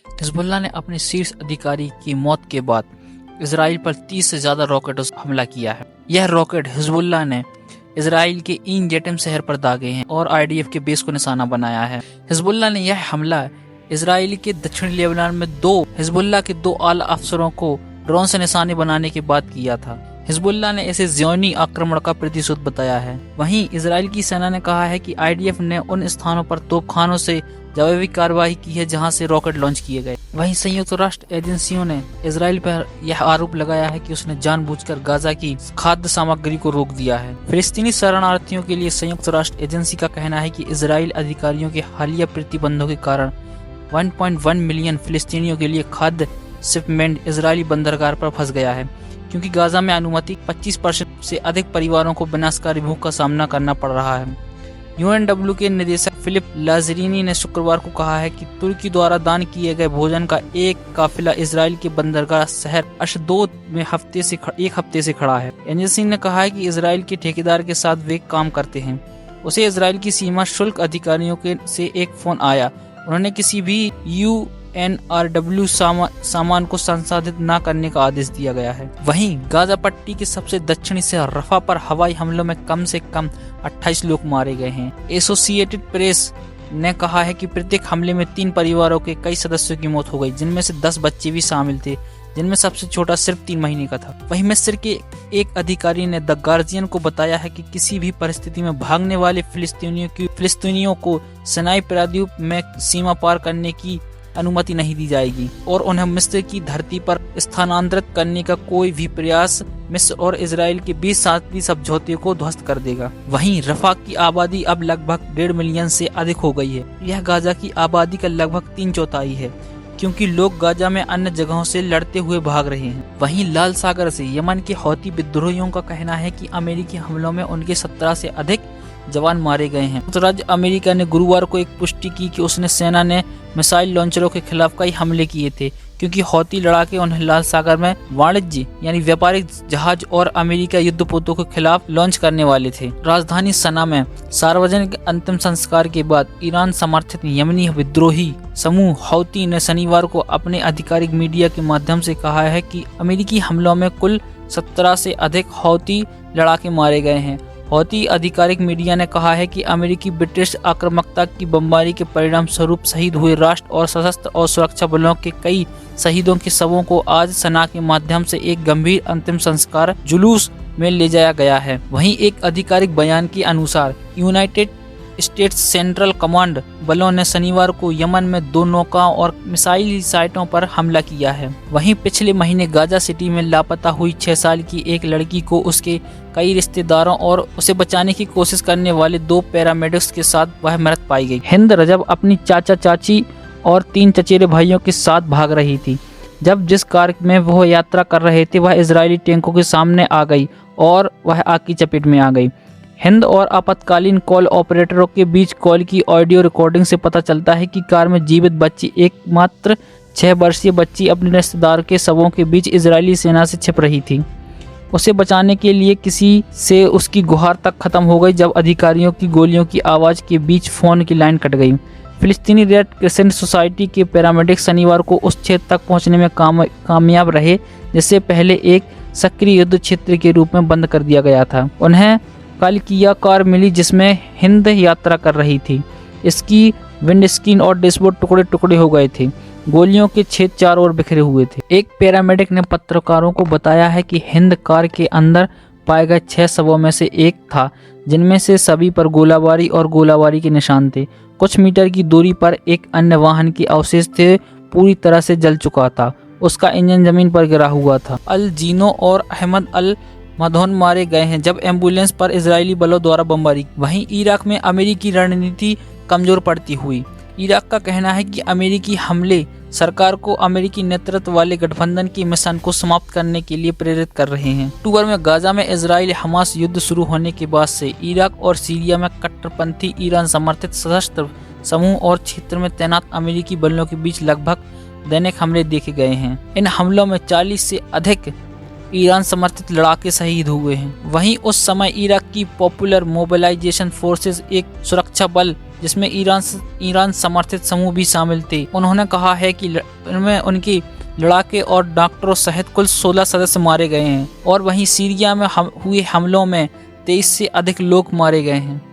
Hezbollah ने अपने शीर्ष अधिकारी की मौत के बाद इसराइल पर 30 से ज्यादा रॉकेटों से हमला किया है। यह रॉकेट हिजबुल्लाह ने इसराइल के ईन जेटम शहर पर दागे हैं और आईडीएफ के बेस को निशाना बनाया है। हिजबुल्लाह ने यह हमला इसराइल के दक्षिणी लेबनान में हिजबुल्लाह के 2 आला अफसरों को ड्रोन से निशाने बनाने के बाद किया था। हिजबुल्लाह ने इसे ज़ियोनी आक्रमण का प्रतिशोध बताया है। वहीं इसराइल की सेना ने कहा है कि आईडीएफ ने उन स्थानों पर तोपखानों से जवाबी कार्रवाई की है जहां से रॉकेट लॉन्च किए गए। वहीं संयुक्त राष्ट्र एजेंसियों ने इसराइल पर यह आरोप लगाया है कि उसने जानबूझकर गाजा की खाद्य सामग्री को रोक दिया है। फिलिस्तीनी शरणार्थियों के लिए संयुक्त राष्ट्र एजेंसी का कहना है कि इसराइल अधिकारियों के हालिया प्रतिबंधों के कारण 1.1 मिलियन फिलिस्तीनियों के लिए खाद्य शिपमेंट इजरायली बंदरगाह पर फंस गया है, क्योंकि गाजा में अनुमानित 25% से अधिक परिवारों को विनाशकारी भूख का सामना करना पड़ रहा है। यूएनडब्ल्यू के निदेशक फिलिप लाजरीनी ने शुक्रवार को कहा है कि तुर्की द्वारा दान किए गए भोजन का एक काफिला इसराइल के बंदरगाह शहर अशदोद में एक हफ्ते से खड़ा है। एजेंसी ने कहा है कि इसराइल के ठेकेदार के साथ वे काम करते हैं। उसे इसराइल की सीमा शुल्क अधिकारियों से एक फोन आया। उन्होंने किसी भी यूएनआरडब्ल्यू सामान को संसाधित न करने का आदेश दिया गया है। वहीं गाजा पट्टी के सबसे दक्षिणी शहर रफा पर हवाई हमलों में कम से कम 28 लोग मारे गए हैं। एसोसिएटेड प्रेस ने कहा है कि प्रत्येक हमले में 3 परिवारों के कई सदस्यों की मौत हो गई, जिनमें से 10 बच्चे भी शामिल थे, जिनमें सबसे छोटा सिर्फ 3 महीने का था। वहीं मिस्र के एक अधिकारी ने द गार्जियन को बताया है कि किसी भी परिस्थिति में भागने वाले फिलिस्तीनियों को सिनाई प्रायद्वीप में सीमा पार करने की अनुमति नहीं दी जाएगी और उन्हें मिस्र की धरती पर स्थानांतरित करने का कोई भी प्रयास मिस्र और इजराइल के बीच शांति समझौते को ध्वस्त कर देगा। वहीं रफा की आबादी अब लगभग 1.5 मिलियन से अधिक हो गई है। यह गाजा की आबादी का लगभग 3/4 है, क्योंकि लोग गाजा में अन्य जगहों से लड़ते हुए भाग रहे हैं। वहीं लाल सागर से यमन के हौती विद्रोहियों का कहना है कि अमेरिकी हमलों में उनके 17 से अधिक जवान मारे गए हैं। राज्य अमेरिका ने गुरुवार को एक पुष्टि की कि उसने सेना ने मिसाइल लॉन्चरों के खिलाफ कई हमले किए थे, क्योंकि हौती लड़ाके उन्हें लाल सागर में वाणिज्य यानी व्यापारिक जहाज और अमेरिका युद्धपोतों के खिलाफ लॉन्च करने वाले थे। राजधानी सना में सार्वजनिक अंतिम संस्कार के बाद ईरान समर्थित यमनी विद्रोही समूह हौती ने शनिवार को अपने आधिकारिक मीडिया के माध्यम से कहा है कि अमेरिकी हमलों में कुल 17 से अधिक हौती लड़ाके मारे गए हैं। हौती आधिकारिक मीडिया ने कहा है कि अमेरिकी ब्रिटिश आक्रामकता की बमबारी के परिणाम स्वरूप शहीद हुए राष्ट्र और सशस्त्र और सुरक्षा बलों के कई शहीदों के शवों को आज सना के माध्यम से एक गंभीर अंतिम संस्कार जुलूस में ले जाया गया है। वहीं एक आधिकारिक बयान के अनुसार यूनाइटेड स्टेट्स सेंट्रल कमांड बलों ने शनिवार को यमन में 2 नौकाओं और मिसाइल साइटों पर हमला किया है। वहीं पिछले महीने गाजा सिटी में लापता हुई 6 साल की एक लड़की को उसके कई रिश्तेदारों और उसे बचाने की कोशिश करने वाले 2 पैरामेडिक्स के साथ वह मृत पाई गई। हिंद रजब अपनी चाचा चाची और 3 चचेरे भाइयों के साथ भाग रही थी जब जिस कार में वह यात्रा कर रहे थे वह इजरायली टैंकों के सामने आ गई और वह आग की चपेट में आ गई। हिंद और आपातकालीन कॉल ऑपरेटरों के बीच कॉल की ऑडियो रिकॉर्डिंग से पता चलता है कि कार में जीवित बच्ची एकमात्र 6 वर्षीय बच्ची अपने रिश्तेदार के शवों के बीच इजरायली सेना से छिप रही थी। उसे बचाने के लिए किसी से उसकी गुहार तक खत्म हो गई जब अधिकारियों की गोलियों की आवाज़ के बीच फ़ोन की लाइन कट गई। फिलिस्तीनी रेड क्रिसेंट सोसाइटी के पैरामेडिक्स शनिवार को उस क्षेत्र तक पहुंचने में कामयाब रहे जिसे पहले एक सक्रिय युद्ध क्षेत्र के रूप में बंद कर दिया गया था। उन्हें कल किया कार मिली जिसमें हिंद यात्रा कर रही थी। इसकी विंडस्क्रीन और डैशबोर्ड टुकड़े टुकड़े हो गए थे। गोलियों के छेद चारों ओर बिखरे हुए थे। एक पैरामेडिक ने पत्रकारों को बताया है कि हिंद कार के अंदर पाए गए 6 शवों में से एक था, जिनमें से सभी पर गोलाबारी के निशान थे। कुछ मीटर की दूरी पर एक अन्य वाहन के अवशेष थे, पूरी तरह से जल चुका था। उसका इंजन जमीन पर गिरा हुआ था। अल जीनो और अहमद अल मधोन मारे गए हैं जब एम्बुलेंस पर इजरायली बलों द्वारा बमबारी। वहीं इराक में अमेरिकी रणनीति कमजोर पड़ती हुई। इराक का कहना है कि अमेरिकी हमले सरकार को अमेरिकी नेतृत्व वाले गठबंधन के मिशन को समाप्त करने के लिए प्रेरित कर रहे हैं। अक्टूबर में गाजा में इजराइल हमास युद्ध शुरू होने के बाद से इराक और सीरिया में कट्टरपंथी ईरान समर्थित सशस्त्र समूह और क्षेत्र में तैनात अमेरिकी बलों के बीच लगभग दैनिक हमले देखे गए हैं। इन हमलों में 40 से अधिक ईरान समर्थित लड़ाके शहीद हुए हैं। वहीं उस समय इराक की पॉपुलर मोबिलाइजेशन फोर्सेस एक सुरक्षा बल जिसमें ईरान समर्थित समूह भी शामिल थे। उन्होंने कहा है कि इनमें उनकी लड़ाके और डॉक्टरों सहित कुल 16 सदस्य मारे गए हैं और वहीं सीरिया में हुए हमलों में 23 से अधिक लोग मारे गए हैं।